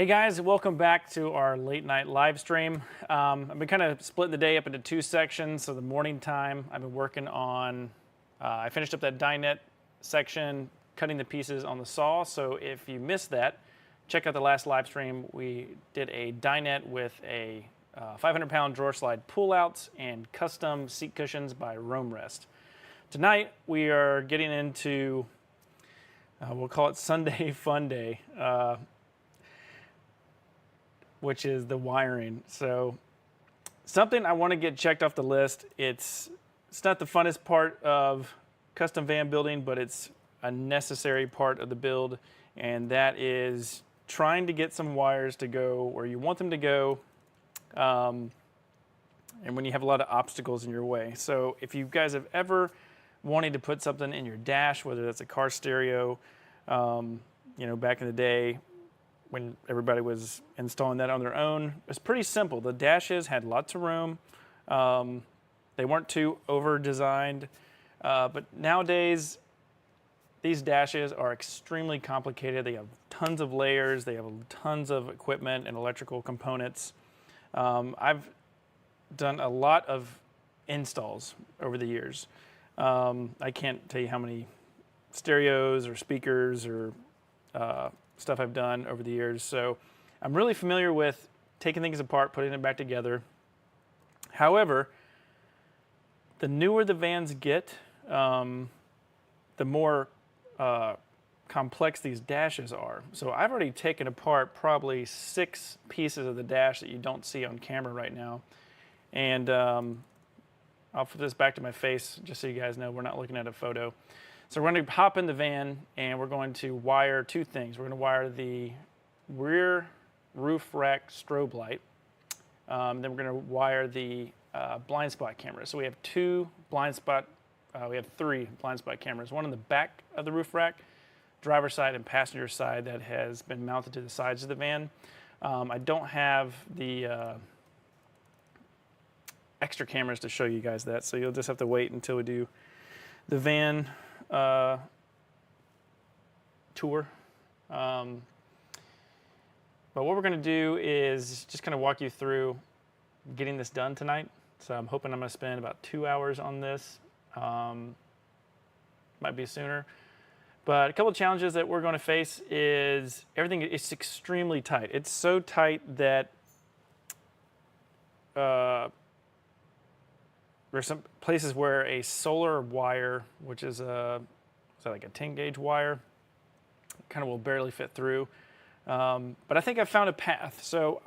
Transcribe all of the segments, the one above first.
Hey guys, welcome back to our late night live stream. I've been kind of splitting the day up into two sections. So the morning time, I've been working on, I finished up that dinette section, cutting the pieces on the saw. So if you missed that, check out the last live stream. We did a dinette with a 500-pound drawer slide pullouts and custom seat cushions by Roam Rest. Tonight, we are getting into, we'll call it Sunday Fun Day. Which is the wiring. So something I want to get checked off the list. It's not the funnest part of custom van building, but it's a necessary part of the build, and that is trying to get some wires to go where you want them to go, and when you have a lot of obstacles in your way. So if you guys have ever wanted to put something in your dash, whether that's a car stereo, back in the day, when everybody was installing that on their own. It was pretty simple. The dashes had lots of room. They weren't too over-designed. But nowadays, these dashes are extremely complicated. They have tons of layers. They have tons of equipment and electrical components. I've done a lot of installs over the years. I can't tell you how many stereos or speakers or stuff I've done over the years. So I'm really familiar with taking things apart, putting it back together. However, the newer the vans get, the more complex these dashes are. So I've already taken apart probably 6 pieces of the dash that you don't see on camera right now. And I'll put this back to my face just so you guys know we're not looking at a photo. So we're going to hop in the van and we're going to wire 2 things. We're going to wire the rear roof rack strobe light. Then we're going to wire the blind spot camera. So we have 3 blind spot cameras. One on the back of the roof rack, driver's side and passenger side, that has been mounted to the sides of the van. I don't have the extra cameras to show you guys that, so you'll just have to wait until we do the van tour. But what we're going to do is just kind of walk you through getting this done tonight. So I'm hoping I'm going to spend about 2 hours on this. Might be sooner. But a couple of challenges that we're going to face is everything is extremely tight. It's so tight that there's some places where a solar wire, which is like a 10-gauge wire, kind of will barely fit through. But I think I've found a path. So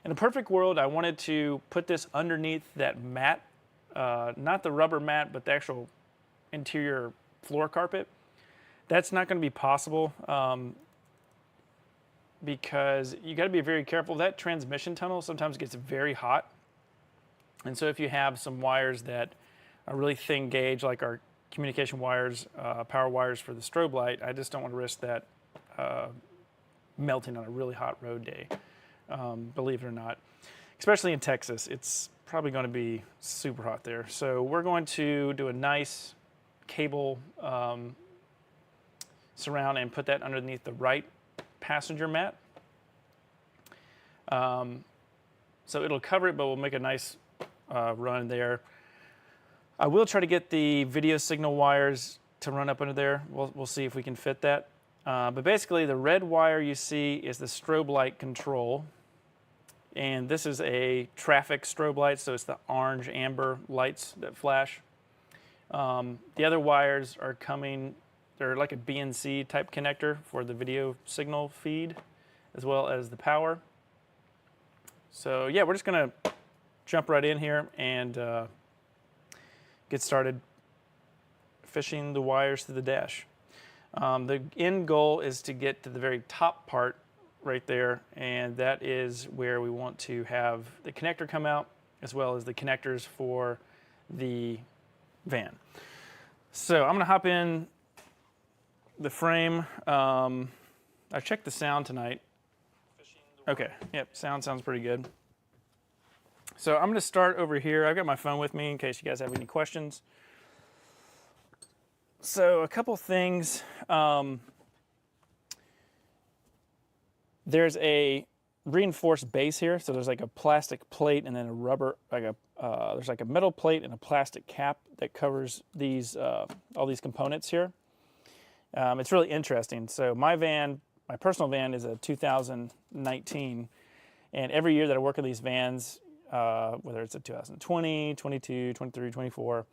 in a perfect world, I wanted to put this underneath that mat, not the rubber mat, but the actual interior floor carpet. That's not going to be possible because you got to be very careful. That transmission tunnel sometimes gets very hot. And so if you have some wires that are really thin gauge, like our communication wires, power wires for the strobe light, I just don't want to risk that melting on a really hot road day, believe it or not. Especially in Texas, it's probably going to be super hot there. So we're going to do a nice cable surround and put that underneath the right passenger mat. So it'll cover it, but we'll make a nice run there. I will try to get the video signal wires to run up under there. We'll see if we can fit that. But basically, the red wire you see is the strobe light control. And this is a traffic strobe light, so it's the orange amber lights that flash. The other wires are coming, they're like a BNC type connector for the video signal feed, as well as the power. So yeah, we're just going to jump right in here and get started fishing the wires to the dash. The end goal is to get to the very top part right there, and that is where we want to have the connector come out, as well as the connectors for the van. So I'm going to hop in the frame. I checked the sound tonight. Okay, yep, sound sounds pretty good. So I'm going to start over here. I've got my phone with me in case you guys have any questions. So a couple things. There's a reinforced base here, so there's like a plastic plate and then a rubber, there's like a metal plate and a plastic cap that covers these all these components here. It's really interesting. So my personal van is a 2019, and every year that I work on these vans, whether it's a 2020, 22, 23, 24,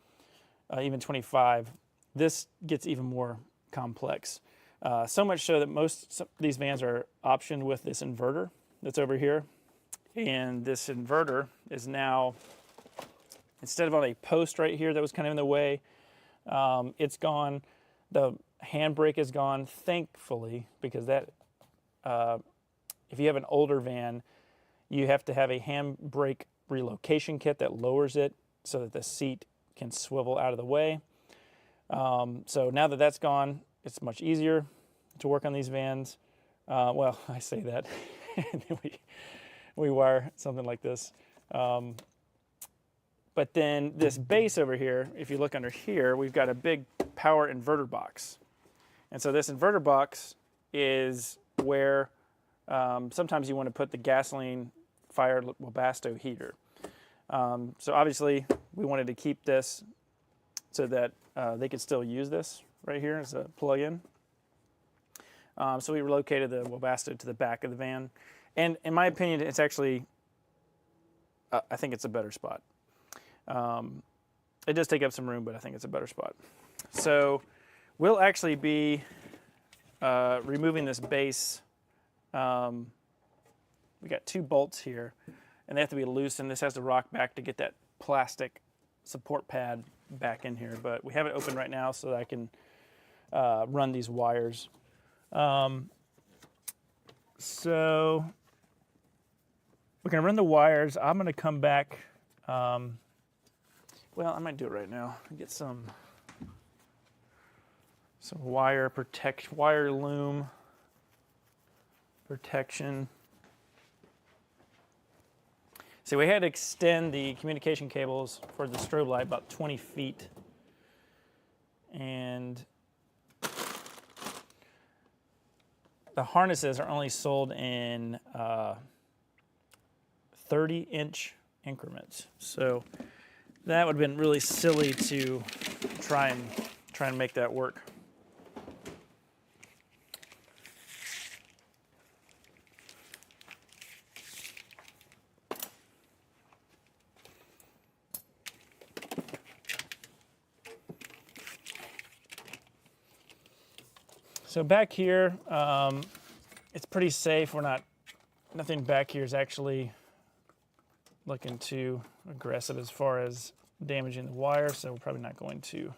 even 25, this gets even more complex. So much so that some of these vans are optioned with this inverter that's over here. And this inverter is now, instead of on a post right here that was kind of in the way, it's gone. The handbrake is gone, thankfully, because that, if you have an older van, you have to have a handbrake relocation kit that lowers it so that the seat can swivel out of the way. So now that that's gone, it's much easier to work on these vans. Well, I say that, and then we wire something like this. But then this base over here, if you look under here, we've got a big power inverter box. And so this inverter box is where sometimes you want to put the gasoline-fired Webasto heater. So obviously, we wanted to keep this so that they could still use this right here as a plug-in. So we relocated the Webasto to the back of the van. And in my opinion, it's actually, I think it's a better spot. It does take up some room, but I think it's a better spot. So we'll actually be removing this base. We got 2 bolts here, and they have to be loosened. This has to rock back to get that plastic support pad back in here, but we have it open right now so that I can run these wires. So we're going to run the wires. I'm going to come back. Well, I might do it right now. Get some wire loom protection. So we had to extend the communication cables for the strobe light about 20 feet. And the harnesses are only sold in 30-inch increments. So that would have been really silly to try and make that work. So back here, it's pretty safe. Nothing back here is actually looking too aggressive as far as damaging the wire, so we're probably not going to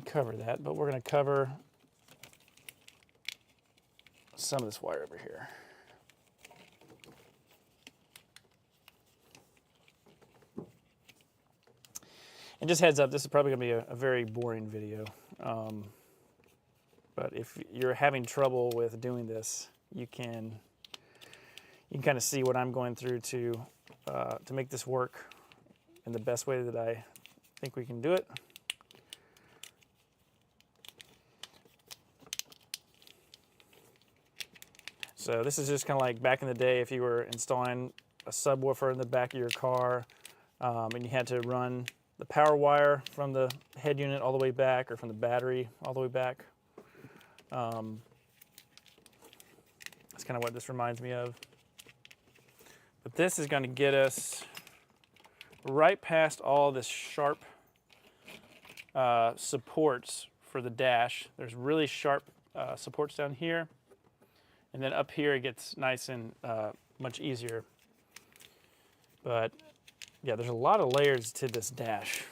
cover that, but we're going to cover some of this wire over here. And just heads up, this is probably going to be a very boring video. But if you're having trouble with doing this, you can kind of see what I'm going through to make this work in the best way that I think we can do it. So this is just kind of like back in the day if you were installing a subwoofer in the back of your car and you had to run the power wire from the head unit all the way back or from the battery all the way back. That's kind of what this reminds me of. But this is going to get us right past all this sharp supports for the dash. There's really sharp supports down here. And then up here it gets nice and much easier. But yeah, there's a lot of layers to this dash,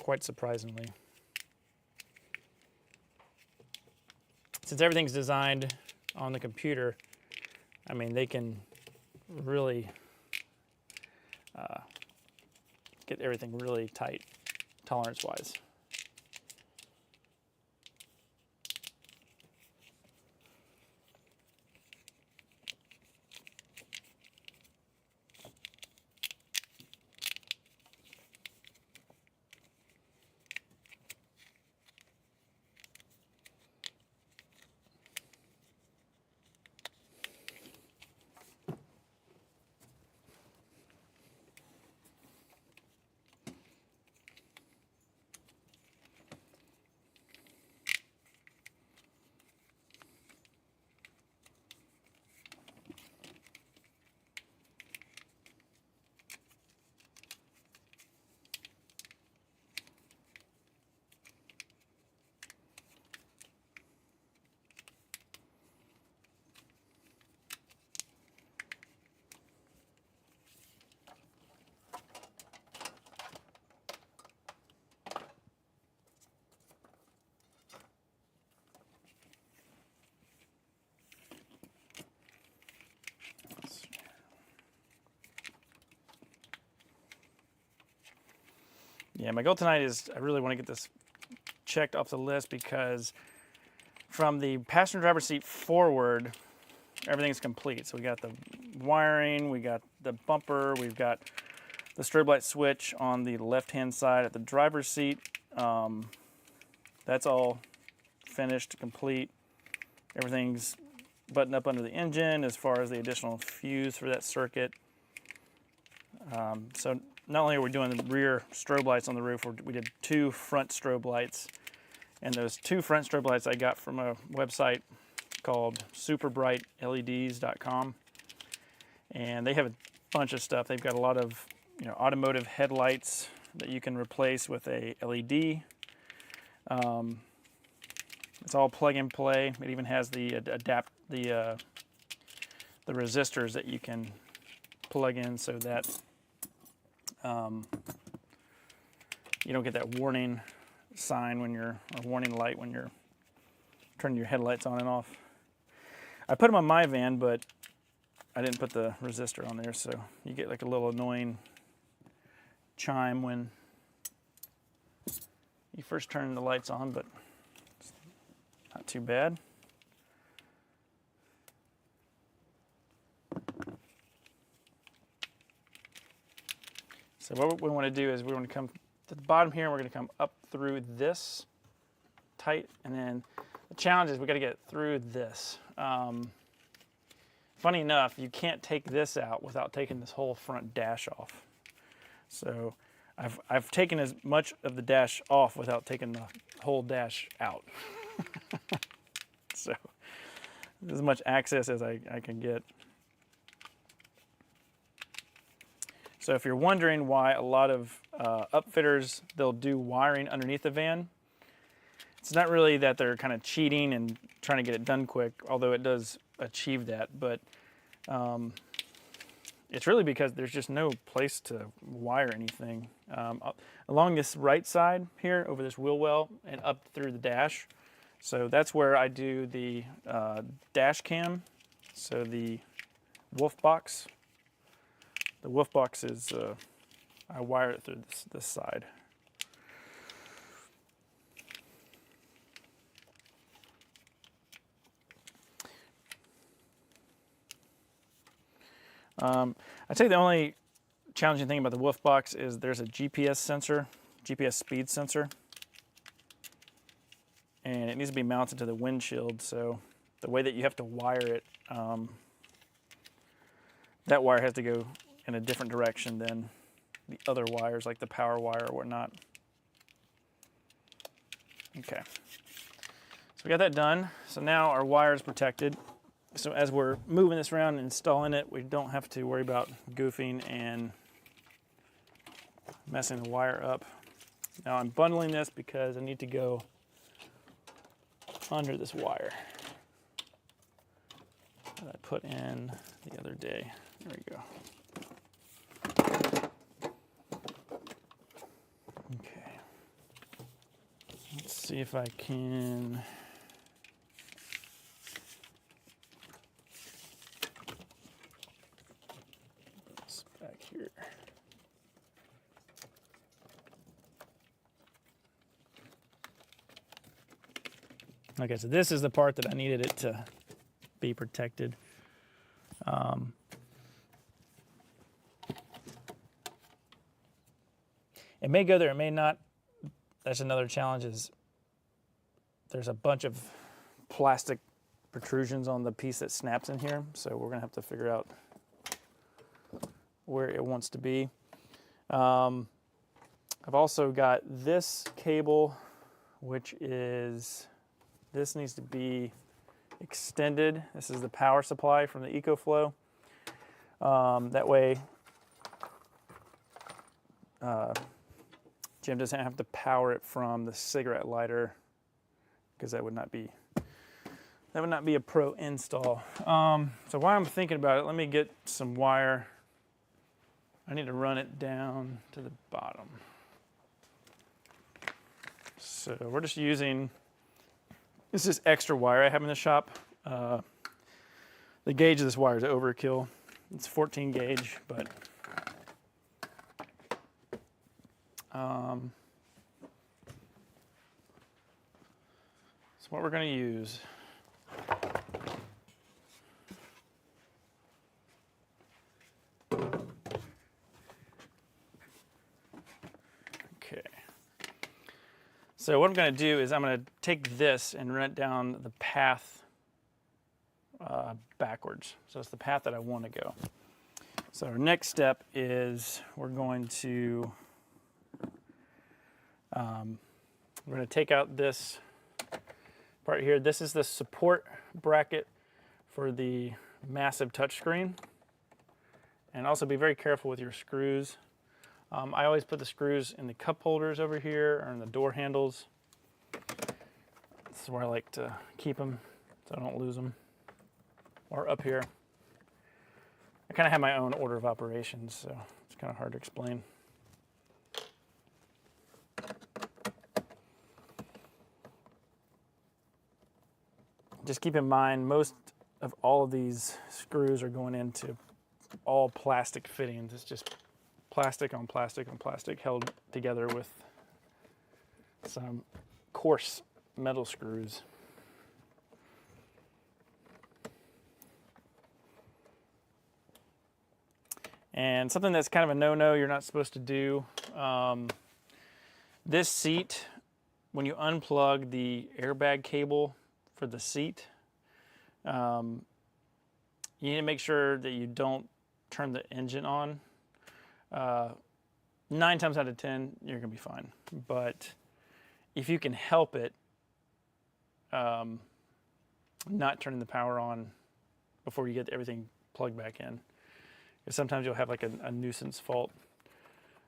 quite surprisingly. Since everything's designed on the computer, I mean, they can really get everything really tight, tolerance-wise. Yeah, my goal tonight is I really want to get this checked off the list because from the passenger driver seat forward, everything's complete. So we got the wiring, we got the bumper, we've got the strobe light switch on the left-hand side at the driver's seat. That's all finished, complete. Everything's buttoned up under the engine as far as the additional fuse for that circuit. So not only are we doing the rear strobe lights on the roof, we did 2 front strobe lights. And those 2 front strobe lights I got from a website called superbrightleds.com. And they have a bunch of stuff. They've got a lot of automotive headlights that you can replace with a LED. It's all plug and play. It even has the the resistors that you can plug in so that you don't get that warning sign when you're, or warning light when you're turning your headlights on and off. I put them on my van, but I didn't put the resistor on there, so you get like a little annoying chime when you first turn the lights on, but it's not too bad. So what we want to do is we want to come to the bottom here, and we're going to come up through this tight, and then the challenge is we got to get through this. Funny enough, you can't take this out without taking this whole front dash off. So I've taken as much of the dash off without taking the whole dash out. So as much access as I can get. So if you're wondering why a lot of upfitters, they'll do wiring underneath the van, it's not really that they're kind of cheating and trying to get it done quick, although it does achieve that, but it's really because there's just no place to wire anything. Along this right side here, over this wheel well, and up through the dash. So that's where I do the dash cam, so the wolf box. The wolf box is, I wire it through this side. I'd say the only challenging thing about the wolf box is there's a GPS sensor, GPS speed sensor, and it needs to be mounted to the windshield. So the way that you have to wire it, that wire has to go in a different direction than the other wires, like the power wire or whatnot. Okay, so we got that done. So now our wire is protected. So as we're moving this around and installing it, we don't have to worry about goofing and messing the wire up. Now I'm bundling this because I need to go under this wire that I put in the other day. There we go. Okay. Let's see if I can. Back here. Okay, so this is the part that I needed it to be protected. It may go there, it may not. That's another challenge, is there's a bunch of plastic protrusions on the piece that snaps in here, so we're gonna have to figure out where it wants to be. I've also got this cable, which is, this needs to be extended. This is the power supply from the EcoFlow. That way, Jim doesn't have to power it from the cigarette lighter, because that would not be a pro install. So while I'm thinking about it, let me get some wire. I need to run it down to the bottom. So we're just using, this is extra wire I have in the shop. The gauge of this wire is overkill. It's 14 gauge, but So what we're going to use. Okay. So what I'm going to do is I'm going to take this and run it down the path backwards. So it's the path that I want to go. So our next step is we're going to take out this part here. This is the support bracket for the massive touchscreen. And also be very careful with your screws. I always put the screws in the cup holders over here or in the door handles. This is where I like to keep them so I don't lose them. Or up here. I kind of have my own order of operations, so it's kind of hard to explain. Just keep in mind, most of all of these screws are going into all plastic fittings. It's just plastic on plastic on plastic held together with some coarse metal screws. And something that's kind of a no-no you're not supposed to do, this seat, when you unplug the airbag cable for the seat, you need to make sure that you don't turn the engine on. 9 times out of 10, you're gonna be fine. But if you can help it, not turning the power on before you get everything plugged back in. Because sometimes you'll have like a nuisance fault.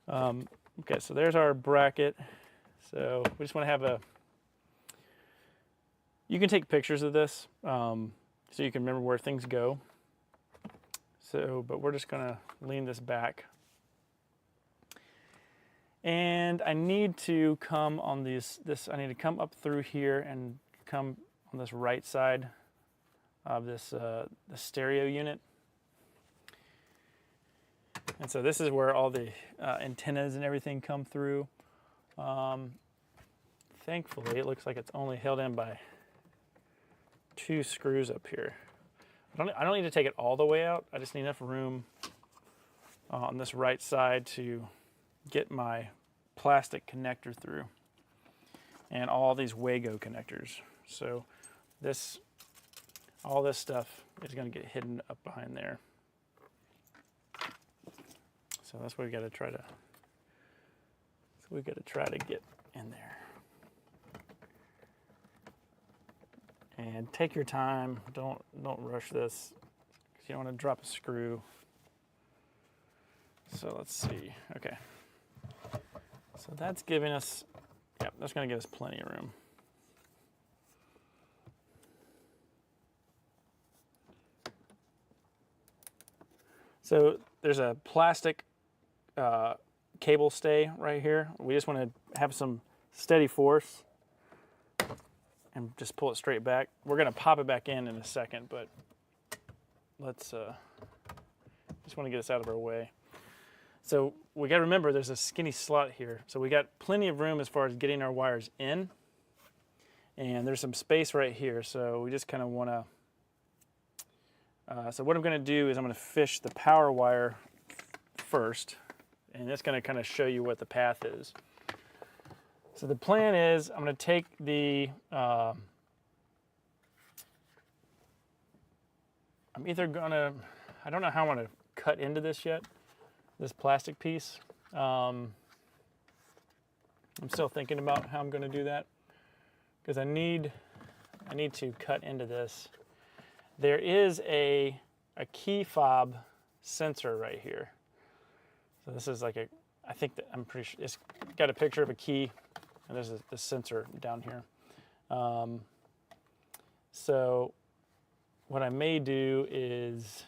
Okay, so there's our bracket. So we just want to have you can take pictures of this so you can remember where things go. So, but we're just gonna lean this back. And I need to come on I need to come up through here and come on this right side of this the stereo unit. And so this is where all the antennas and everything come through. Thankfully, it looks like it's only held in by 2 screws up here. I don't need to take it all the way out. I just need enough room on this right side to get my plastic connector through and all these Wago connectors. So all this stuff is going to get hidden up behind there. So that's what we got to try to. So we got to try to get in there. And take your time. Don't rush this because you don't want to drop a screw. So let's see. Okay. So that's giving us. Yep, that's going to give us plenty of room. So there's a plastic cable stay right here. We just want to have some steady force and just pull it straight back. We're going to pop it back in a second, but let's just want to get this out of our way. So we got to remember there's a skinny slot here. So we got plenty of room as far as getting our wires in, and there's some space right here. So we just kind of want to, so what I'm going to do is I'm going to fish the power wire first, and it's going to kind of show you what the path is. So the plan is I'm going to take the, I'm either going to, I don't know how I want to cut into this yet, this plastic piece. I'm still thinking about how I'm going to do that because I need to cut into this. There is a key fob sensor right here. So this is like I think that I'm pretty sure it's got a picture of a key, and there's the sensor down here. So what I may do is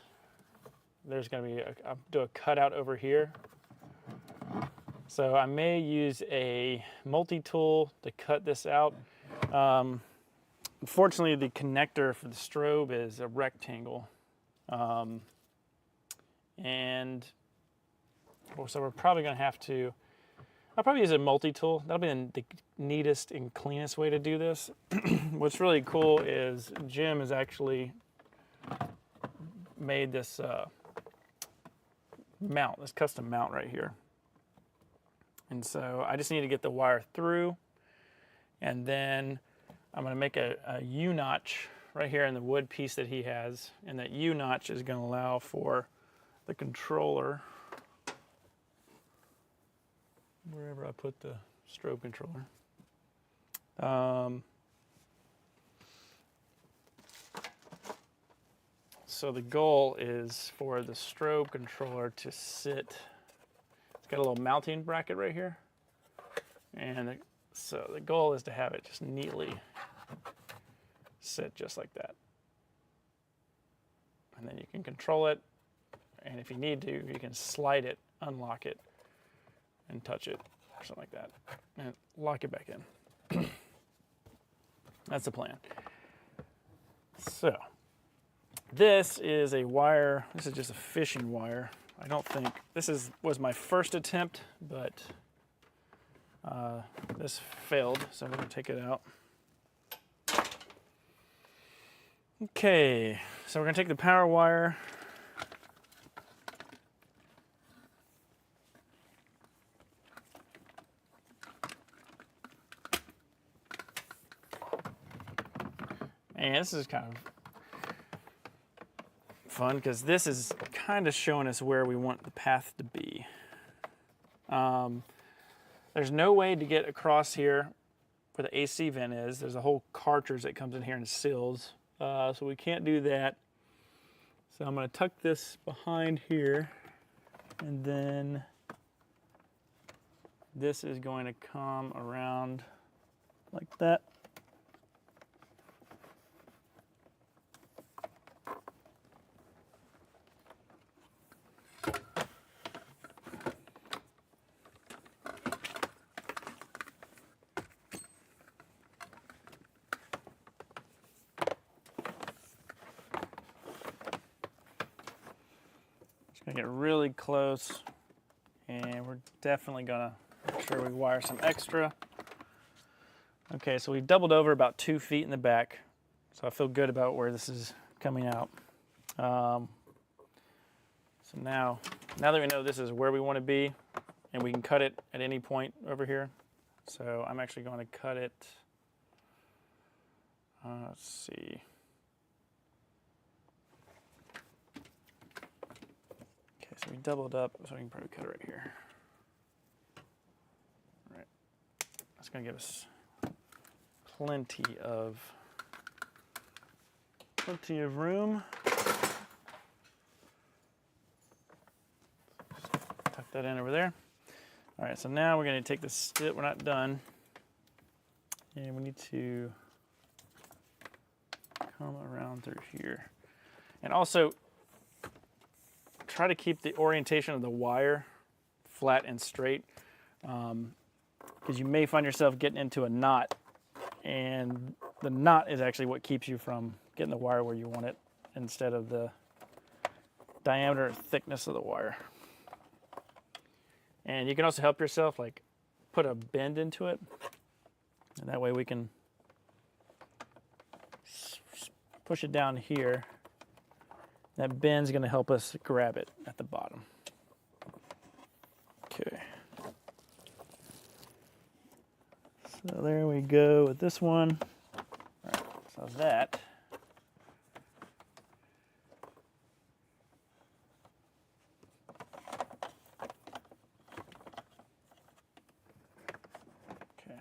there's going to be I'll do a cutout over here. So I may use a multi-tool to cut this out. Unfortunately, the connector for the strobe is a rectangle. And so we're probably going to have to I'll probably use a multi-tool. That'll be the neatest and cleanest way to do this. What's really cool is Jim has actually made this mount, this custom mount right here. And so I just need to get the wire through, and then I'm going to make a U-notch right here in the wood piece that he has, and that U-notch is going to allow for the controller, wherever I put the strobe controller. So the goal is for the strobe controller to sit, it's got a little mounting bracket right here, and so the goal is to have it just neatly sit just like that. And then you can control it, and if you need to, you can slide it, unlock it, and touch it, or something like that, and lock it back in. That's the plan. So, this is a wire, this is just a fishing wire. I don't think, was my first attempt, but this failed, so I'm gonna take it out. Okay, so we're gonna take the power wire, and this is kind of fun because this is kind of showing us where we want the path to be. There's no way to get across here where the AC vent is. There's a whole cartridge that comes in here and seals, so we can't do that. So I'm going to tuck this behind here, and then this is going to come around like that. Gonna get really close, and we're definitely gonna make sure we wire some extra. Okay, so we doubled over about 2 feet in the back, so I feel good about where this is coming out. So now that we know this is where we want to be, and we can cut it at any point over here, so I'm actually going to cut it. Let's see. So we doubled up, so we can probably cut it right here. All right, that's gonna give us plenty of room. Tuck that in over there. All right, so now we're gonna take this, we're not done, and we need to come around through here. And also, try to keep the orientation of the wire flat and straight, because you may find yourself getting into a knot, and the knot is actually what keeps you from getting the wire where you want it instead of the diameter or thickness of the wire. And you can also help yourself, like put a bend into it, and that way we can push it down here. That bend's going to help us grab it at the bottom. Okay. So there we go with this one. All right, so that. Okay,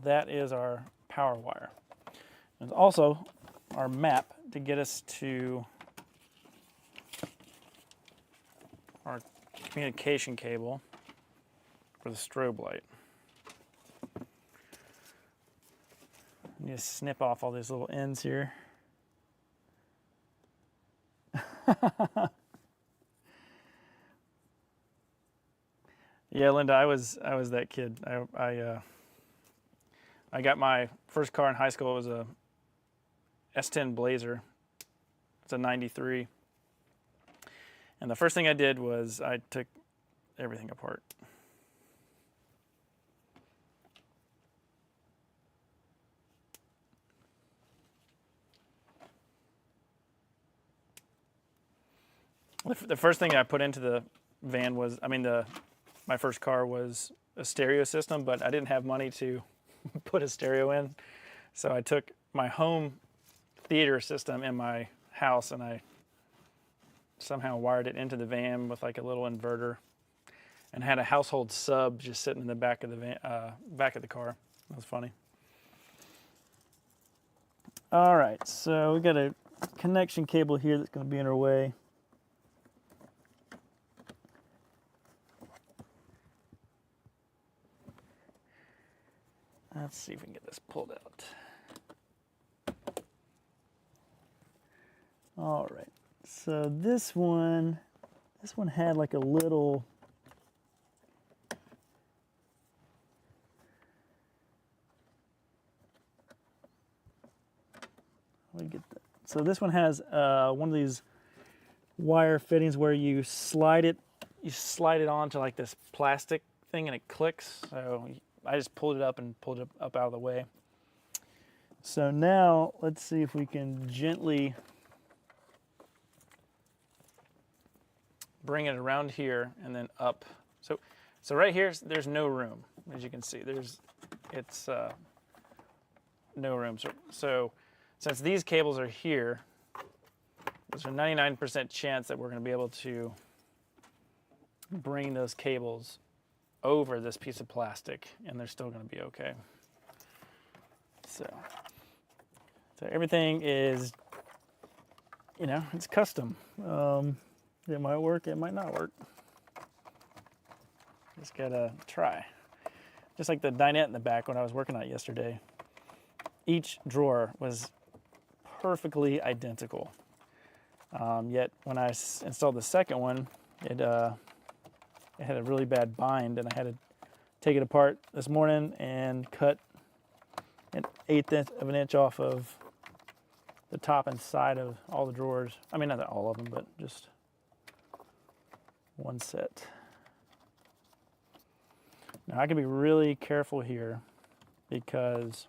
that is our power wire. There's also our map to get us to our communication cable for the strobe light. You just snip off all these little ends here. Yeah, Linda, I was that kid. I got my first car in high school. It was a S10 Blazer. It's a 93. And the first thing I did was I took everything apart. The first thing I put into the van was, my first car was a stereo system, but I didn't have money to put a stereo in. So I took my home theater system in my house and I somehow wired it into the van with like a little inverter, and had a household sub just sitting in the back of the van, back of the car. That was funny. All right, so we got a connection cable here that's going to be in our way. Let's see if we can get this pulled out. All right, so this one had like a little, let me get that. So this one has one of these wire fittings where you slide it onto like this plastic thing and it clicks. So I just pulled it up and pulled it up out of the way. So now let's see if we can gently bring it around here and then up. So right here, there's no room, as you can see. It's no room. So since these cables are here, there's a 99% chance that we're going to be able to bring those cables over this piece of plastic, and they're still going to be okay. So everything is, it's custom. It might work, it might not work. Just gotta try. Just like the dinette in the back when I was working on it yesterday. Each drawer was perfectly identical. Yet when I installed the second one, it had a really bad bind, and I had to take it apart this morning and cut an 1/8 of an inch off of the top and side of all the drawers. I mean, not all of them, but just one set. Now I can be really careful here because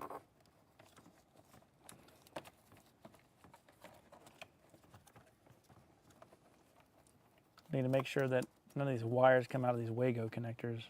I need to make sure that none of these wires come out of these Wago connectors.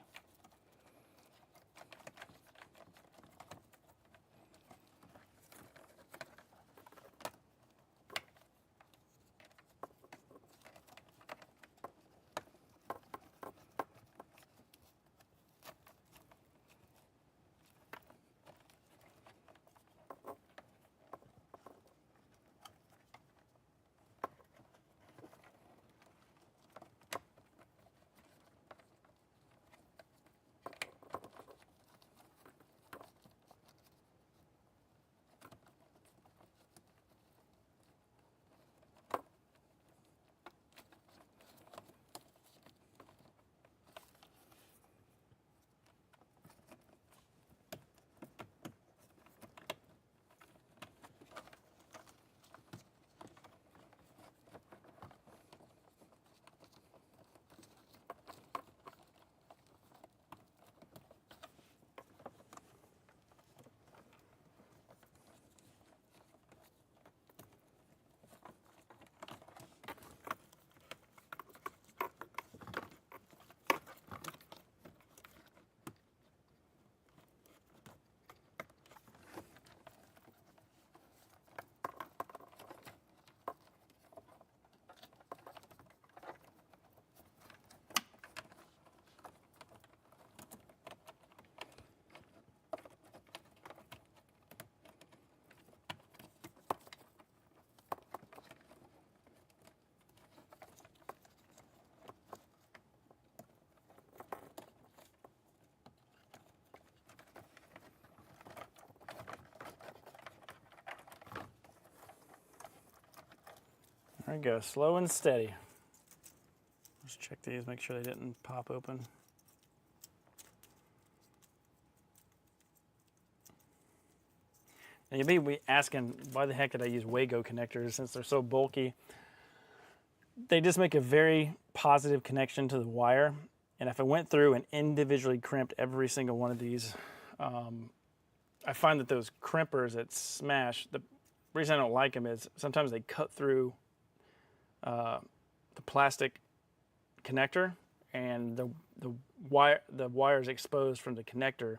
There we go, slow and steady. Let's check these, make sure they didn't pop open. Now you may be asking, why the heck did I use Wago connectors since they're so bulky? They just make a very positive connection to the wire. And if I went through and individually crimped every single one of these, I find that those crimpers that smash, the reason I don't like them is sometimes they cut through the plastic connector, and the wire is exposed from the connector,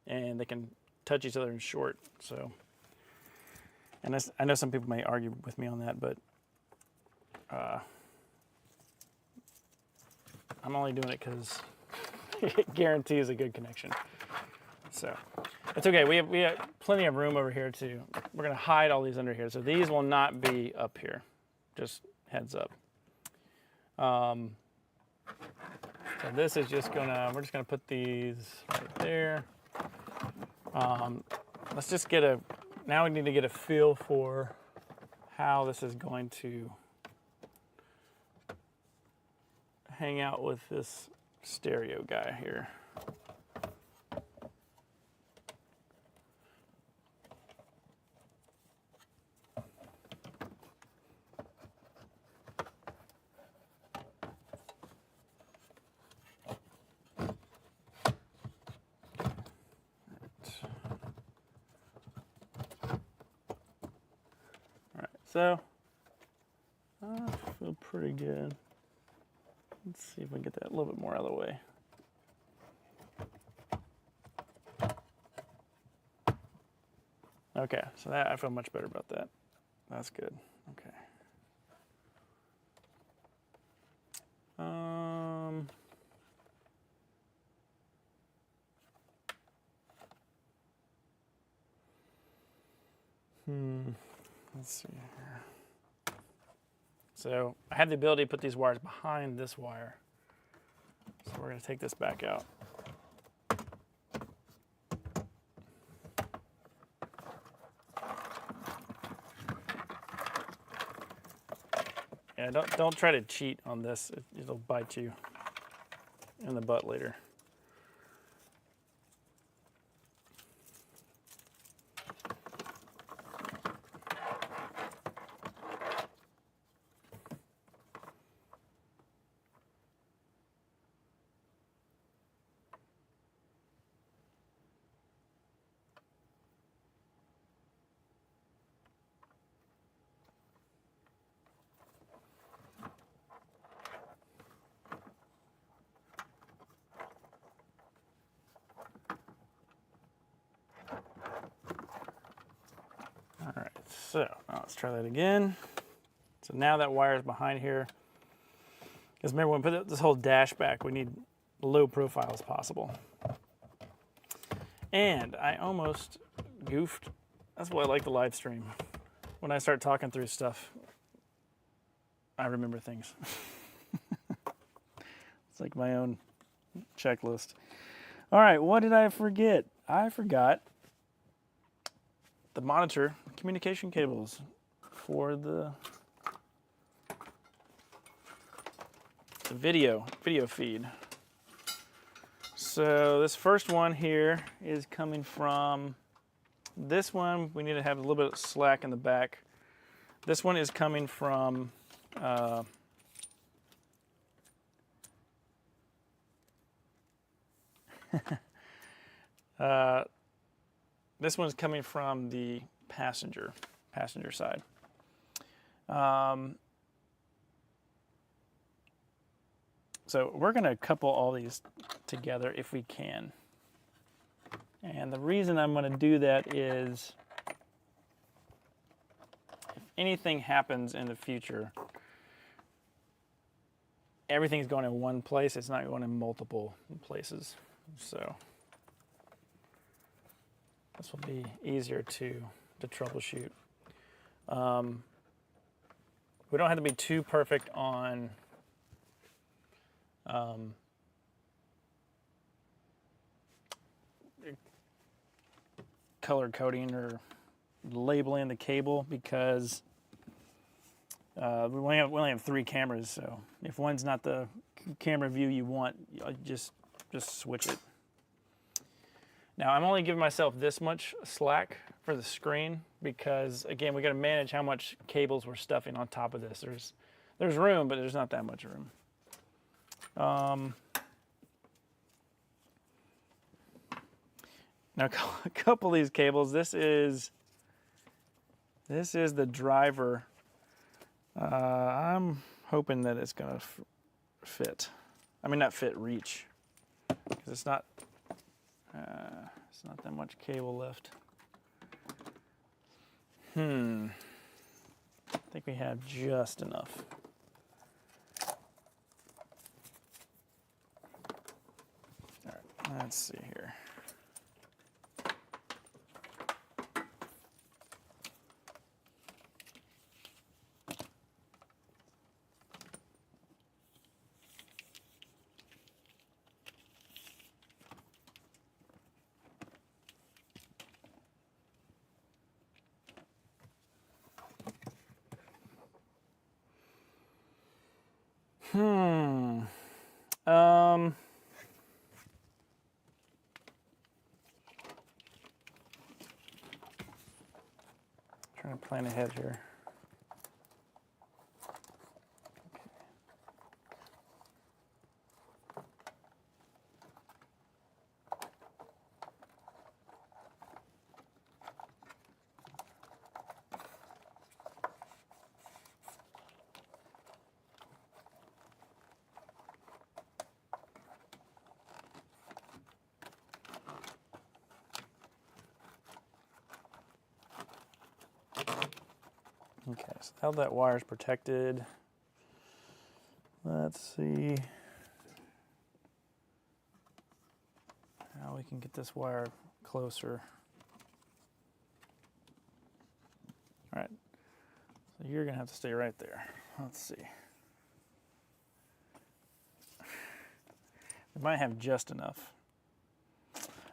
and they can touch each other and short. So, and I know some people may argue with me on that, but I'm only doing it because it guarantees a good connection. So it's okay. We have plenty of room over here too. We're gonna hide all these under here, so these will not be up here. Just heads up. So this is just we're just gonna put these right there. Let's just now we need to get a feel for how this is going to hang out with this stereo guy here. So, I feel pretty good. Let's see if we can get that a little bit more out of the way. Okay, so that I feel much better about that. That's good. Okay. Let's see here. So I have the ability to put these wires behind this wire. So we're going to take this back out. Yeah, don't try to cheat on this. It'll bite you in the butt later. All right, so now let's try that again. So now that wire is behind here. Because remember, when we put this whole dash back, we need low profile as possible. And I almost goofed. That's why I like the live stream. When I start talking through stuff, I remember things. It's like my own checklist. All right, what did I forget? I forgot the monitor communication cables for the video feed. So this first one here is coming from this one. We need to have a little bit of slack in the back. This one is coming from this one's coming from the passenger side. So we're going to couple all these together if we can. And the reason I'm going to do that is if anything happens in the future, everything's going in one place. It's not going in multiple places. So this will be easier to troubleshoot. We don't have to be too perfect on color coding or labeling the cable, because we only have 3 cameras. So if one's not the camera view you want, just switch it. Now I'm only giving myself this much slack for the screen because, again, we got to manage how much cables we're stuffing on top of this. There's room, but there's not that much room. Now a couple of these cables. This is the driver. I'm hoping that it's gonna fit. I mean, not fit, reach, because it's not that much cable left. I think we have just enough. All right, let's see here. Trying to plan ahead here. Okay, so now that wire's protected. Let's see how we can get this wire closer. All right, so you're gonna have to stay right there. Let's see. We might have just enough.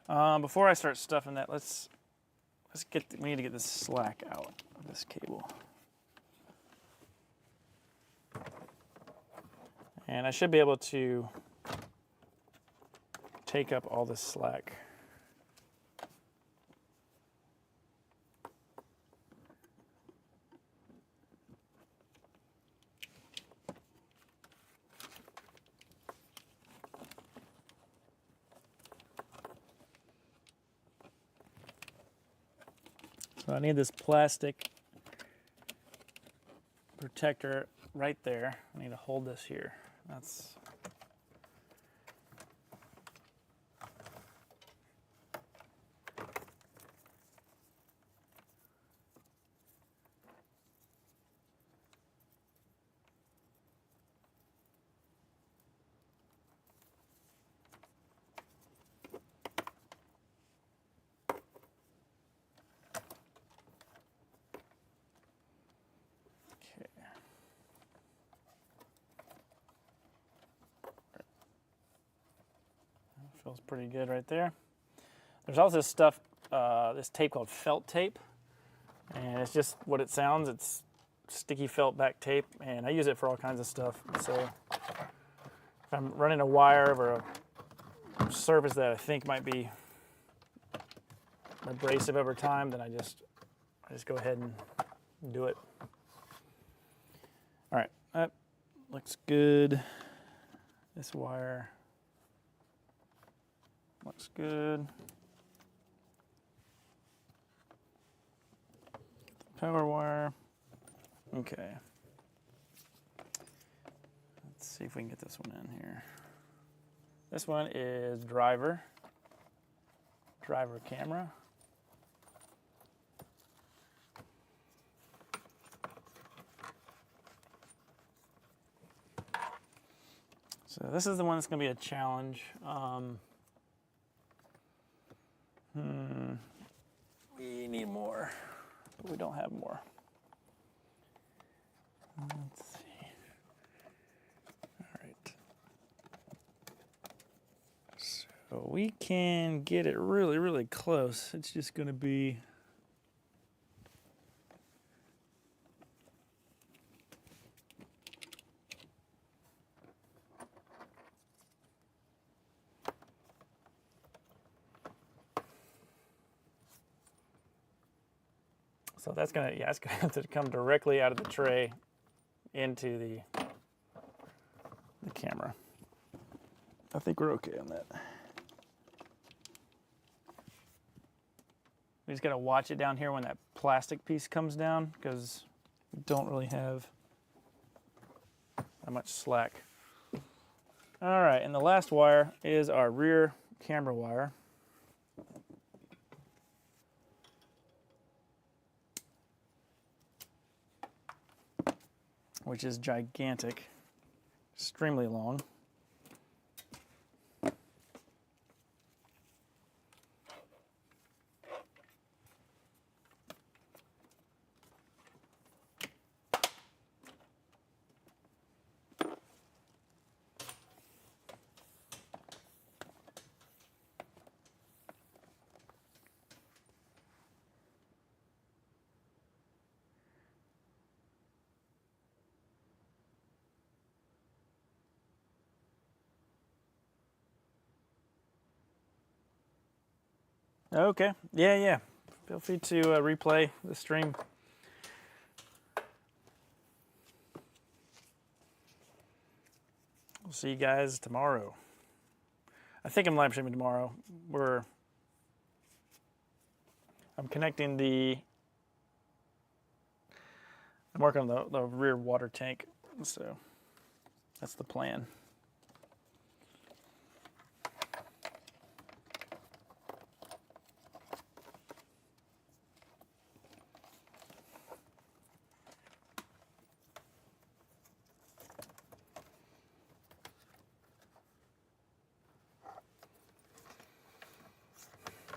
Before I start stuffing that, we need to get this slack out of this cable. And I should be able to take up all this slack. So I need this plastic protector right there. I need to hold this here. That's feels pretty good right there. There's also this stuff, this tape called felt tape, and it's just what it sounds. It's sticky felt back tape, and I use it for all kinds of stuff. So if I'm running a wire over a surface that I think might be abrasive over time, then I just go ahead and do it. All right, that looks good. This wire looks good. Power wire. Okay. Let's see if we can get this one in here. This one is driver camera. So this is the one that's going to be a challenge. We need more, but we don't have more. Let's see. All right. So we can get it really, really close. It's just going to be so that's gonna, yeah, it's gonna have to come directly out of the tray into the camera. I think we're okay on that. We just gotta watch it down here when that plastic piece comes down, because we don't really have that much slack. All right, and the last wire is our rear camera wire. Which is gigantic, extremely long. Okay, yeah. Feel free to replay the stream. We'll see you guys tomorrow. I think I'm live streaming tomorrow. I'm connecting I'm working on the rear water tank, so that's the plan.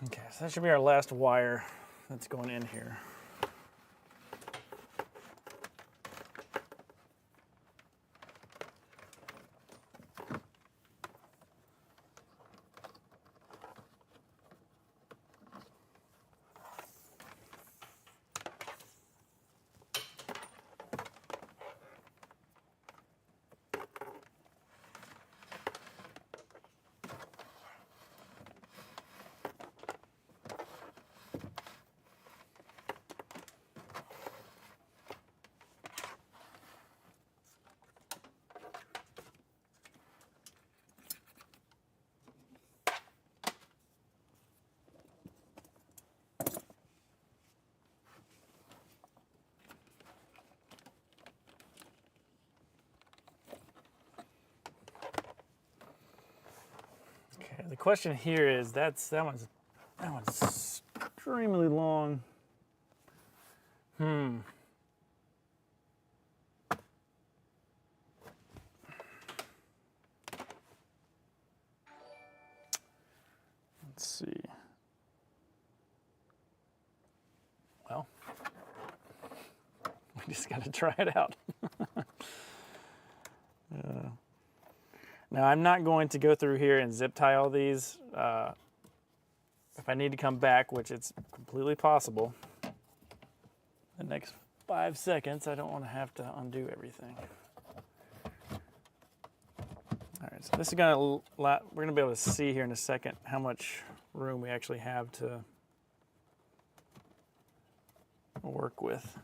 Okay, so that should be our last wire that's going in here. Okay, the question here is that one's extremely long. Let's see. Well, we just got to try it out. Now, I'm not going to go through here and zip tie all these. If I need to come back, which it's completely possible, the next 5 seconds, I don't want to have to undo everything. All right, so this is we're going to be able to see here in a second how much room we actually have to work with.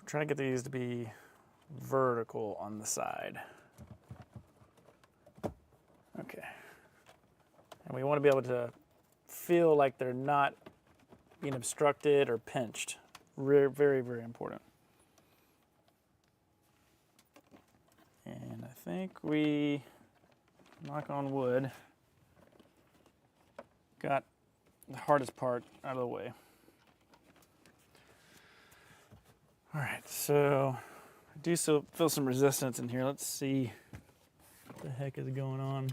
Try to get these to be vertical on the side. Okay. And we want to be able to feel like they're not being obstructed or pinched. Very, very important. And I think we, knock on wood, got the hardest part out of the way. All right, so I do still feel some resistance in here. Let's see what the heck is going on.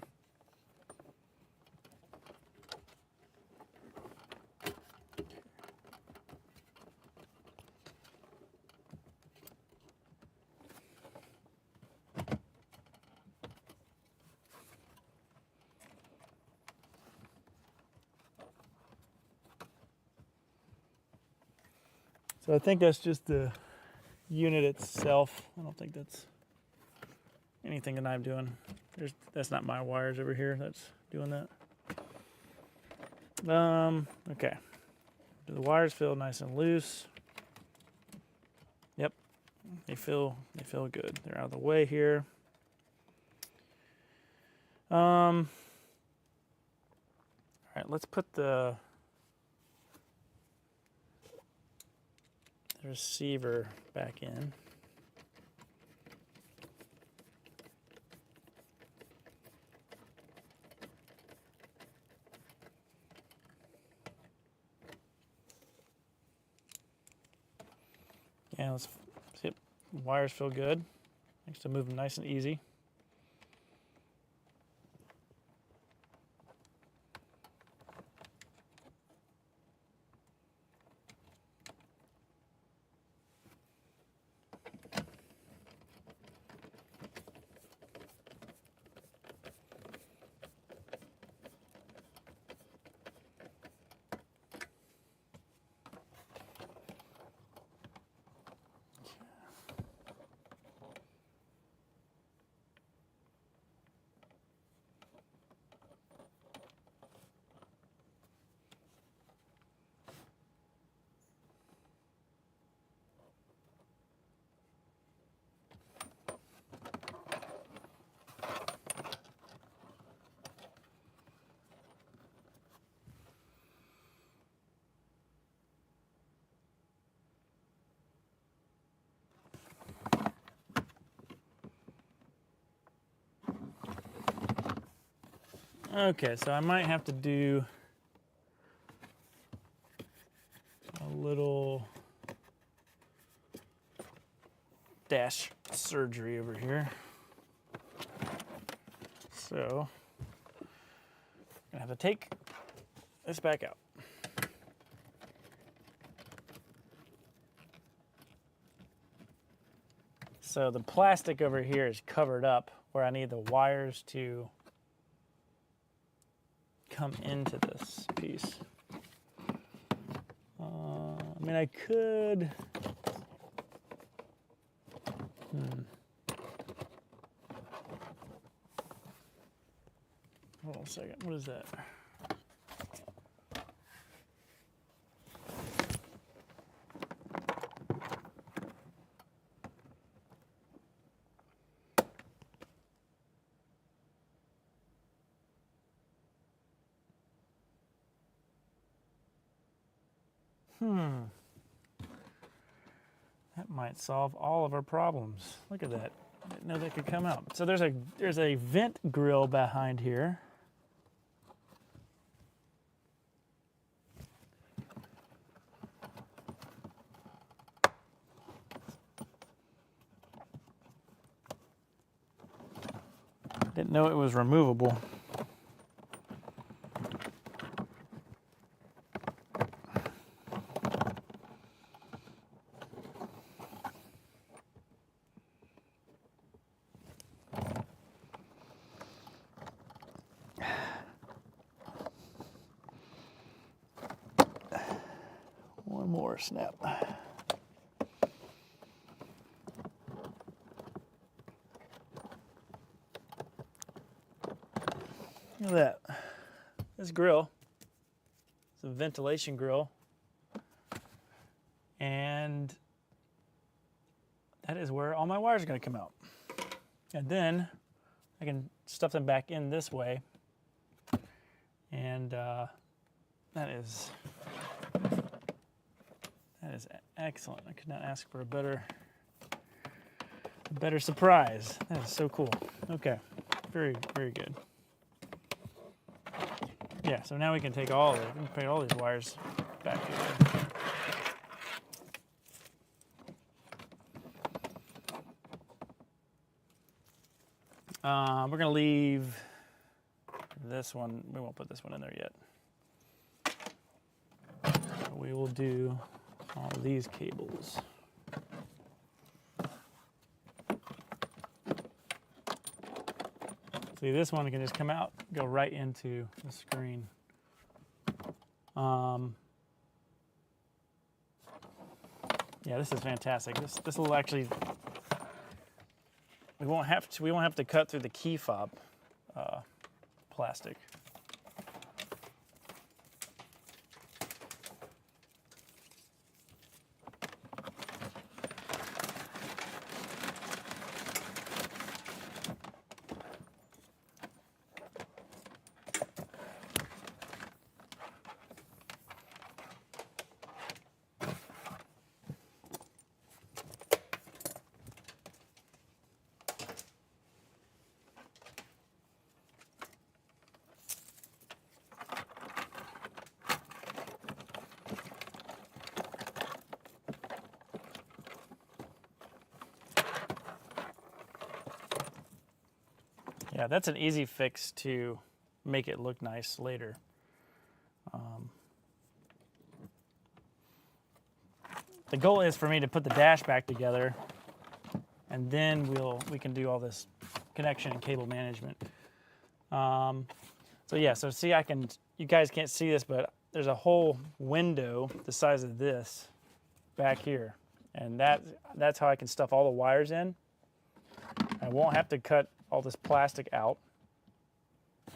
So I think that's just the unit itself. I don't think that's anything that I'm doing. That's not my wires over here that's doing that. Okay. Do the wires feel nice and loose? They feel good. They're out of the way here. All right, let's put the receiver back in. Yeah, let's see if the wires feel good. Thanks to move them nice and easy. Okay, so I might have to do a little dash surgery over here. So I'm gonna have to take this back out. So the plastic over here is covered up where I need the wires to come into this piece. I mean, I could. Hold on a second. What is that? That might solve all of our problems. Look at that. I didn't know that could come out. So there's a vent grill behind here. Didn't know it was removable. One more snap. Look at that. This grill, it's a ventilation grill, and that is where all my wires are going to come out. And then I can stuff them back in this way, and that is excellent. I could not ask for a better surprise. That is so cool. Okay, very, very good. Yeah, so now we can take all these wires back here. We're gonna leave this one. We won't put this one in there yet. We will do all these cables. See, this one can just come out, go right into the screen. Yeah, this is fantastic. This will actually, we won't have to cut through the key fob plastic. Yeah, that's an easy fix to make it look nice later. The goal is for me to put the dash back together, and then we can do all this connection and cable management. So yeah, so see, you guys can't see this, but there's a whole window the size of this back here, and that's how I can stuff all the wires in. I won't have to cut all this plastic out.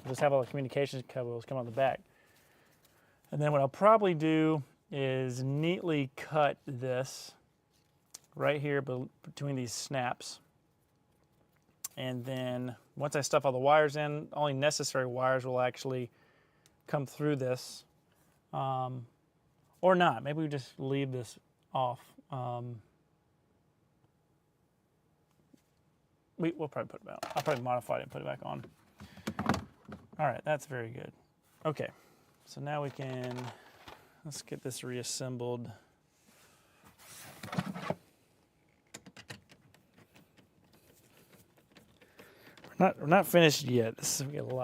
I'll just have all the communications cables come on the back. And then what I'll probably do is neatly cut this right here between these snaps. And then once I stuff all the wires in, only necessary wires will actually come through this. Or not, maybe we just leave this off. We'll probably put it back. I'll probably modify it and put it back on. All right, that's very good. Okay, so now let's get this reassembled. We're not finished yet. We got a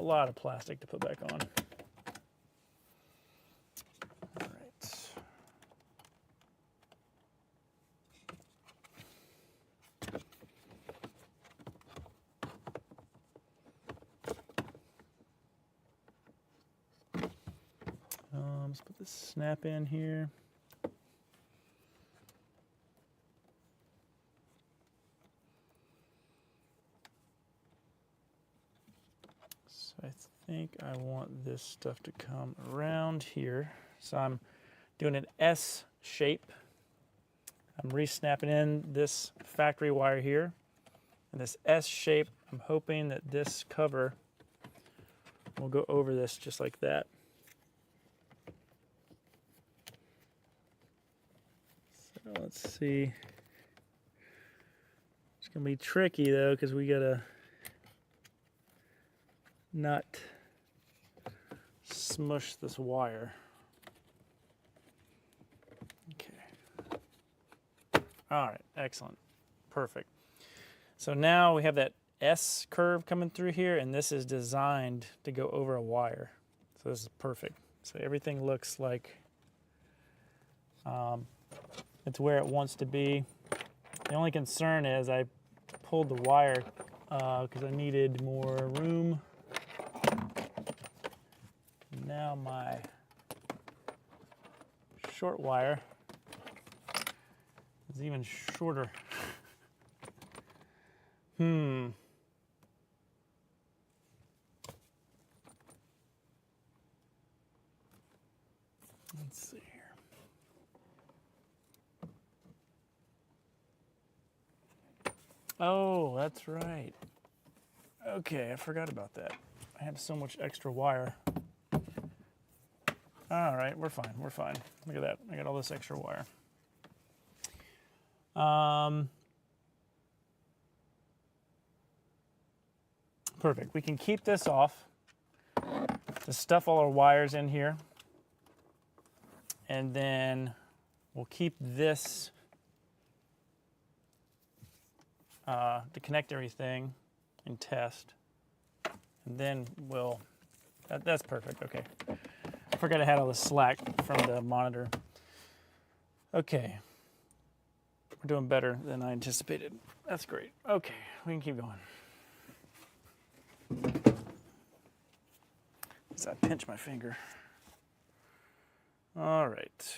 lot of plastic to put back on. All right. Let's put this snap in here. So I think I want this stuff to come around here. So I'm doing an S shape. I'm re-snapping in this factory wire here. And this S shape, I'm hoping that this cover will go over this just like that. So let's see. It's gonna be tricky though, because we gotta not smush this wire. Okay. All right, excellent. Perfect. So now we have that S curve coming through here, and this is designed to go over a wire. So this is perfect. So everything looks like it's where it wants to be. The only concern is I pulled the wire because I needed more room. Now my short wire is even shorter. Let's see here. Oh, that's right. Okay, I forgot about that. I have so much extra wire. All right, we're fine, we're fine. Look at that, I got all this extra wire. Perfect, we can keep this off to stuff all our wires in here. And then we'll keep this to connect everything and test. And then that's perfect, okay. I forgot I had all the slack from the monitor. Okay, we're doing better than I anticipated. That's great. Okay, we can keep going. As I pinch my finger. All right.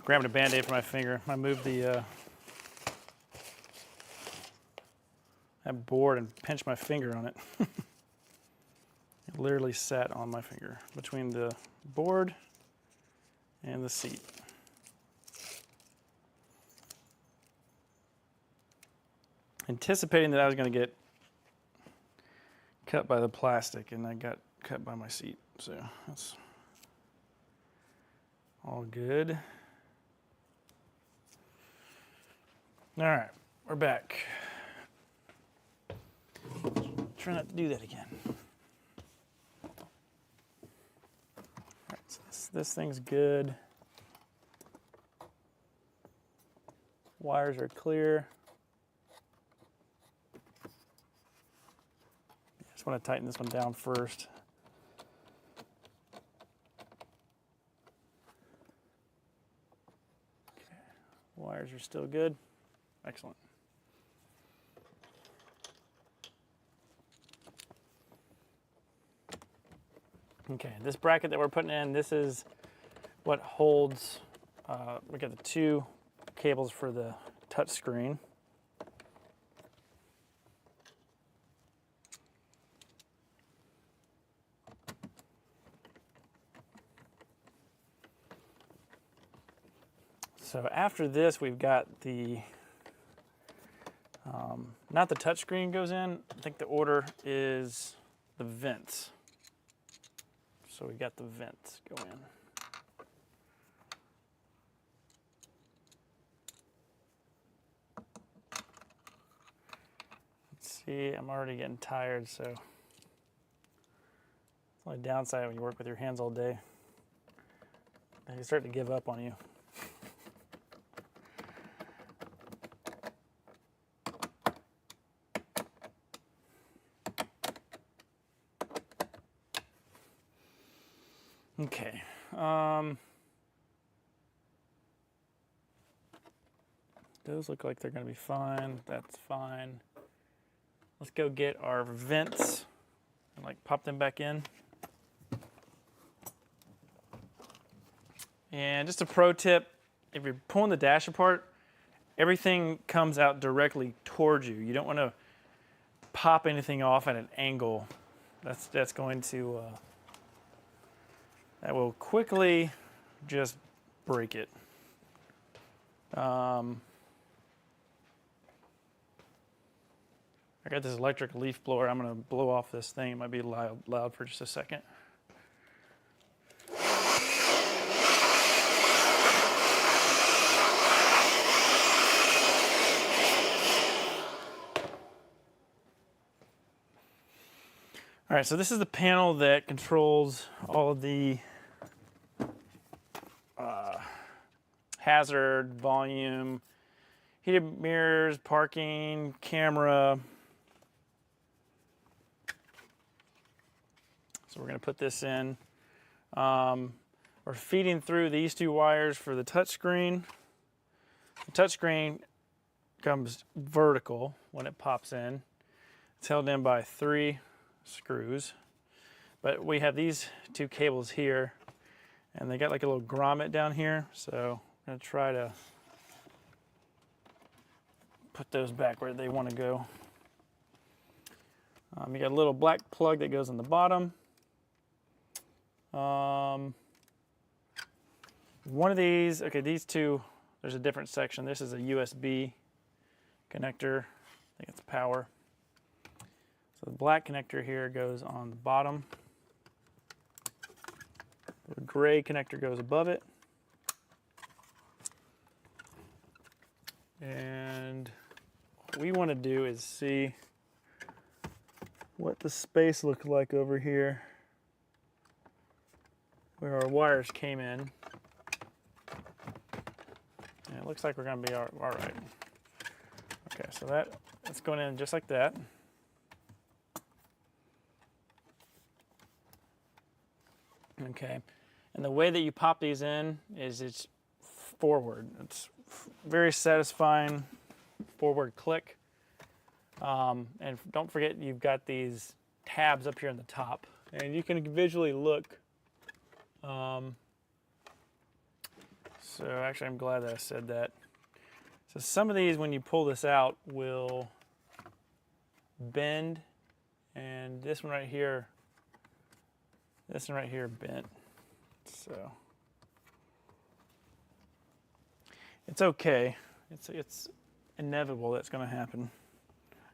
grabbing a Band-Aid for my finger. I moved the that board and pinched my finger on it. It literally sat on my finger between the board and the seat. Anticipating that I was going to get cut by the plastic, and I got cut by my seat. So that's all good. All right, we're back. Try not to do that again. All right, so this thing's good. Wires are clear. Just want to tighten this one down first. Okay. Wires are still good. Excellent. Okay, this bracket that we're putting in, this is what holds, we got the two cables for the touch screen. So after this, we've got the, not the touch screen goes in, I think the order is the vents. So we got the vents go in. Let's see, I'm already getting tired, so it's the only downside when you work with your hands all day. They start to give up on you. Okay. Those look like they're going to be fine. That's fine. Let's go get our vents and like pop them back in. And just a pro tip, if you're pulling the dash apart, everything comes out directly towards you. You don't want to pop anything off at an angle. That's going to that will quickly just break it. I got this electric leaf blower. I'm going to blow off this thing. It might be loud for just a second. All right, so this is the panel that controls all of the hazard, volume, heated mirrors, parking, camera. So we're going to put this in. We're feeding through these two wires for the touchscreen. The touchscreen comes vertical when it pops in. It's held in by 3 screws, but we have these 2 cables here, and they got like a little grommet down here, so I'm going to try to put those back where they want to go. You got a little black plug that goes in the bottom. One of these, okay, these 2, there's a different section. This is a USB connector. I think it's power. So the black connector here goes on the bottom. The gray connector goes above it. And what we want to do is see what the space looked like over here where our wires came in. And it looks like we're going to be all right. Okay, so that's going in just like that. Okay, and the way that you pop these in is it's forward. It's very satisfying forward click. And don't forget you've got these tabs up here on the top, and you can visually look. So actually, I'm glad that I said that. So some of these, when you pull this out, will bend, and this one right here bent. So it's okay. It's inevitable that's going to happen.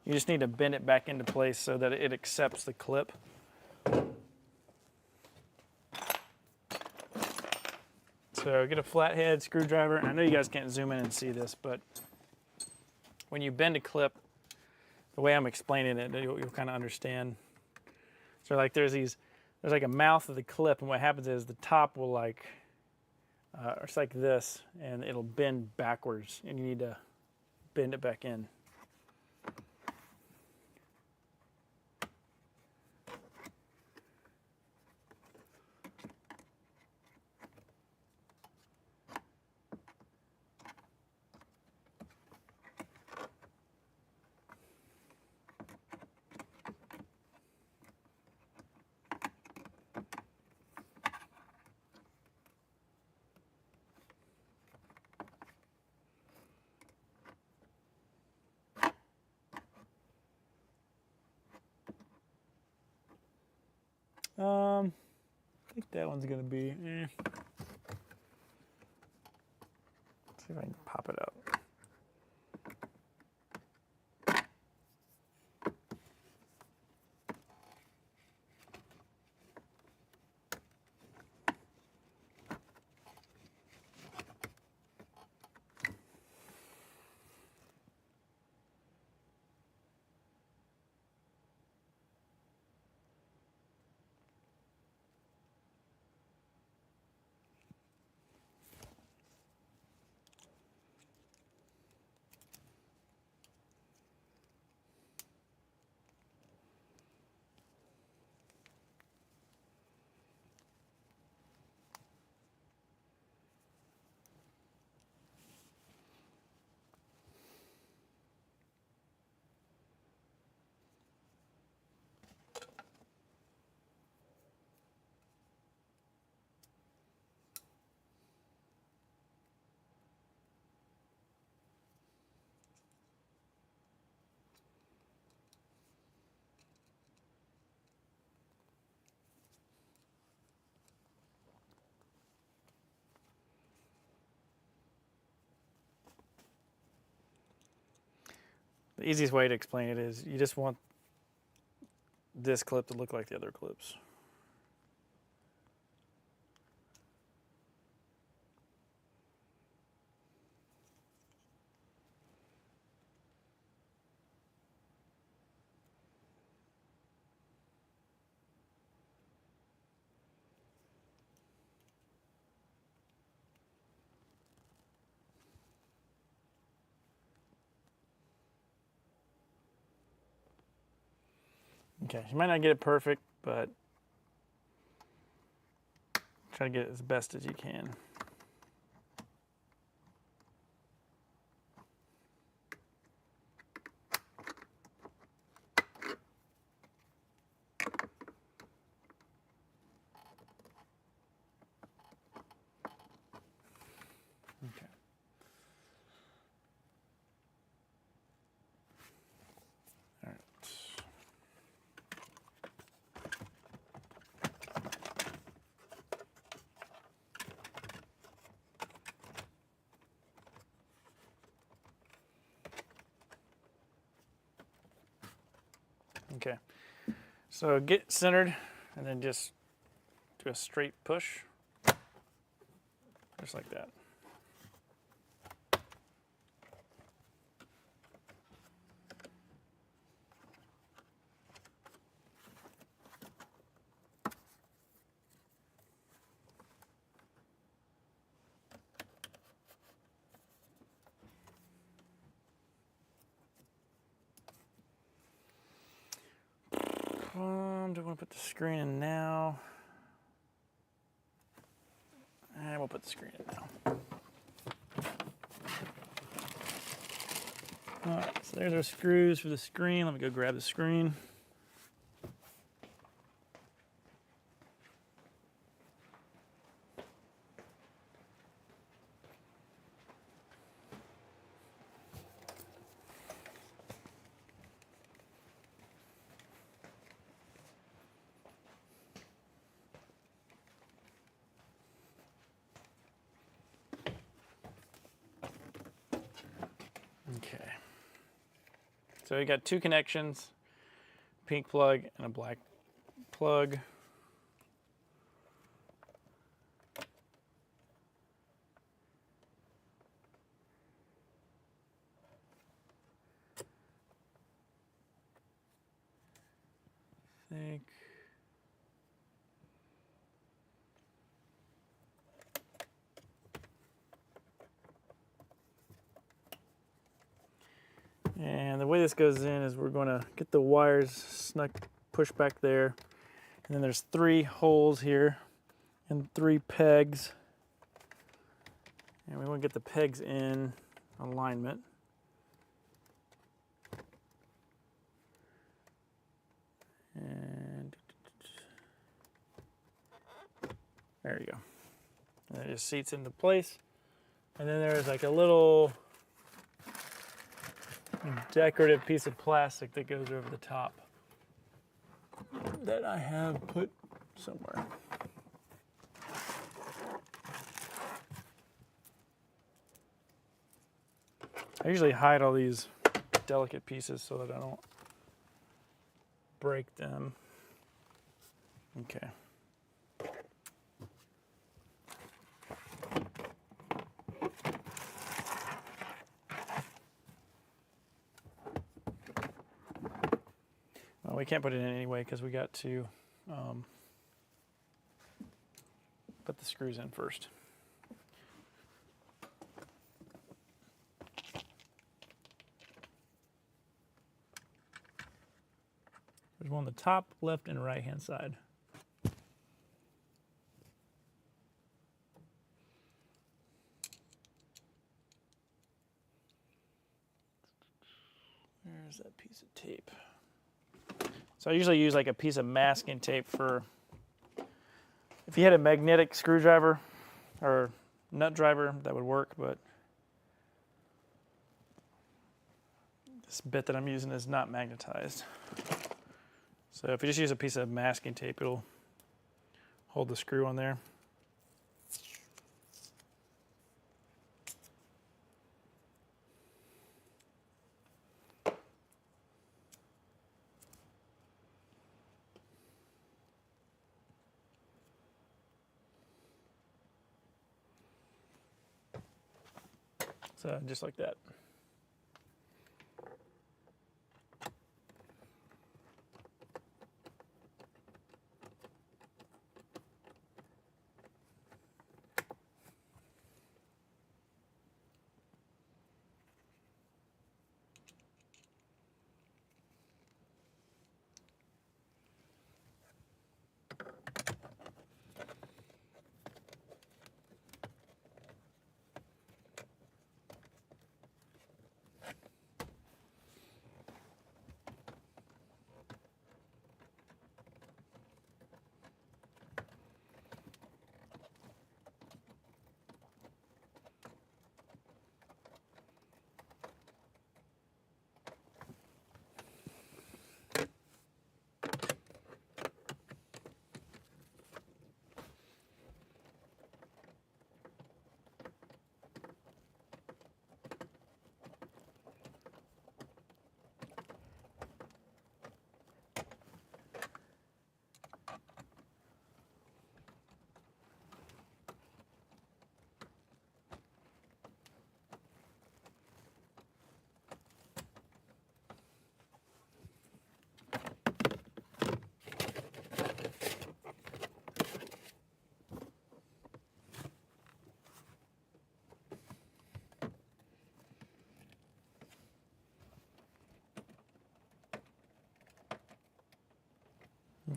You just need to bend it back into place so that it accepts the clip. So get a flathead screwdriver. I know you guys can't zoom in and see this, but when you bend a clip, the way I'm explaining it, you'll kind of understand. So like there's like a mouth of the clip, and what happens is the top will it's like this, and it'll bend backwards, and you need to bend it back in. I think that one's gonna be. Let's see if I can pop it up. The easiest way to explain it is you just want this clip to look like the other clips. Okay, you might not get it perfect, but try to get it as best as you can. Okay. All right. Okay, so get centered and then just do a straight push, just like that. Do I want to put the screen in now? And we'll put the screen in now. All right, so there's our screws for the screen. Let me go grab the screen. So you got 2 connections, pink plug and a black plug. I think. And the way this goes in is we're going to get the wires pushed back there. And then there's 3 holes here and 3 pegs. And we want to get the pegs in alignment. And there you go. And it just seats into place. And then there's like a little decorative piece of plastic that goes over the top that I have put somewhere. I usually hide all these delicate pieces so that I don't break them. Okay. Well, we can't put it in anyway because we got to put the screws in first. There's one on the top, left, and right hand side. There's that piece of tape. So I usually use like a piece of masking tape for, if you had a magnetic screwdriver or nut driver, that would work, but this bit that I'm using is not magnetized. So if you just use a piece of masking tape, it'll hold the screw on there. So just like that.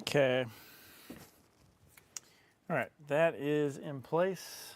Okay. All right, that is in place.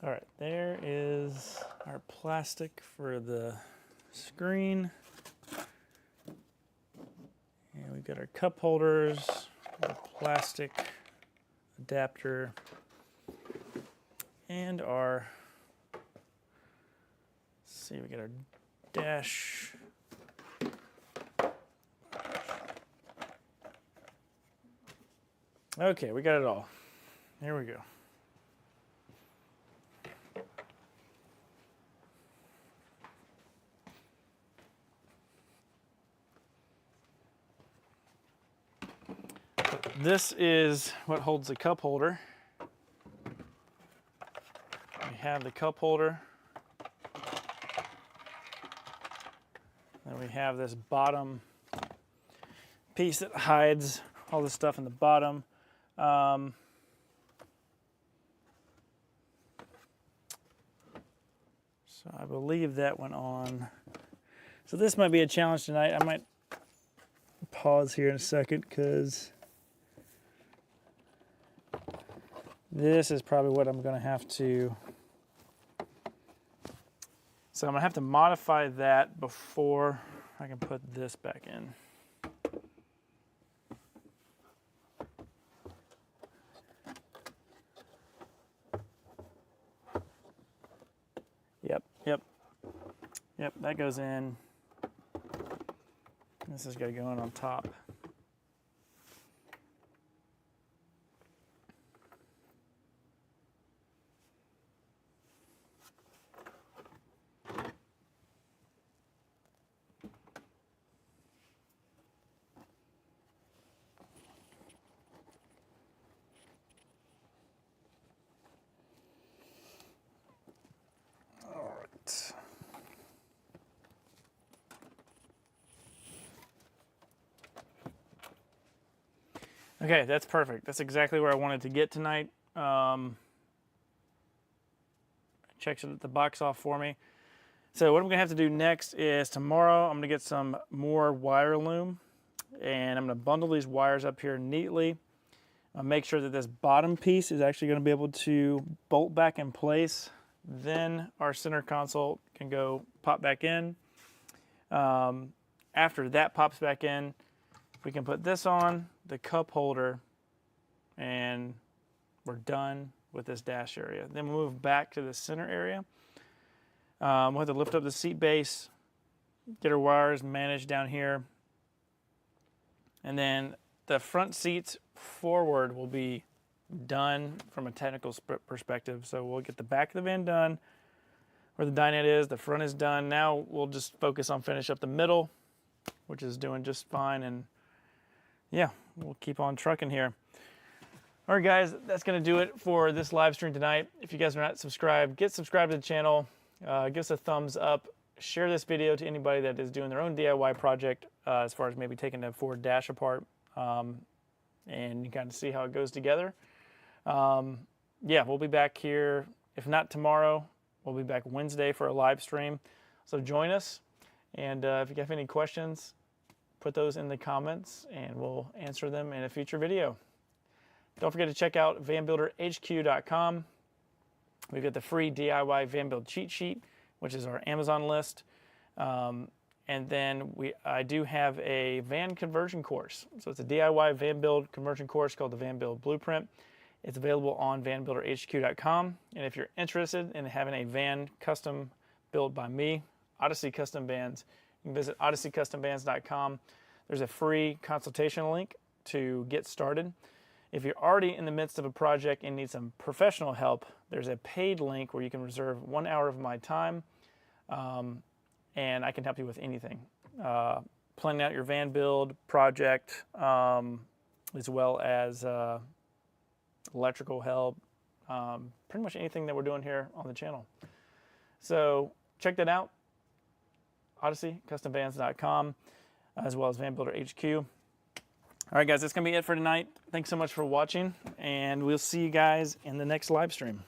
All right, there is our plastic for the screen. And we've got our cup holders, our plastic adapter, and our, let's see, we got our dash. Okay, we got it all. Here we go. This is what holds the cup holder. We have the cup holder. Then we have this bottom piece that hides all the stuff in the bottom. So I believe that went on. So this might be a challenge tonight. I might pause here in a second because this is probably what I'm going to have to. So I'm going to have to modify that before I can put this back in. Yep, that goes in. This has got to go in on top. All right. Okay, that's perfect. That's exactly where I wanted to get tonight. Checks the box off for me. So what I'm gonna have to do next is tomorrow I'm gonna get some more wire loom and I'm gonna bundle these wires up here neatly. I'll make sure that this bottom piece is actually gonna be able to bolt back in place. Then our center console can go pop back in. After that pops back in, we can put this on the cup holder and we're done with this dash area. Then we'll move back to the center area. We'll have to lift up the seat base, get our wires managed down here. And then the front seats forward will be done from a technical perspective. So we'll get the back of the van done, where the dinette is, the front is done. Now we'll just focus on finish up the middle, which is doing just fine. And yeah, we'll keep on trucking here. All right, guys, that's going to do it for this live stream tonight. If you guys are not subscribed, get subscribed to the channel. Give us a thumbs up. Share this video to anybody that is doing their own DIY project as far as maybe taking the Ford dash apart. And you kind of see how it goes together. Yeah, we'll be back here. If not tomorrow, we'll be back Wednesday for a live stream. So join us. And if you have any questions, put those in the comments and we'll answer them in a future video. Don't forget to check out vanbuilderhq.com. We've got the free DIY van build cheat sheet, which is our Amazon list. And then I do have a van conversion course. So it's a DIY van build conversion course called the Van Build Blueprint. It's available on vanbuilderhq.com. And if you're interested in having a van custom built by me, Odyssey Custom Vans, you can visit odysseycustomvans.com. There's a free consultation link to get started. If you're already in the midst of a project and need some professional help, there's a paid link where you can reserve 1 hour of my time, and I can help you with anything. Planning out your van build project, as well as electrical help, pretty much anything that we're doing here on the channel. So check that out, odysseycustomvans.com, as well as Vanbuilder HQ. All right, guys, that's going to be it for tonight. Thanks so much for watching, and we'll see you guys in the next live stream.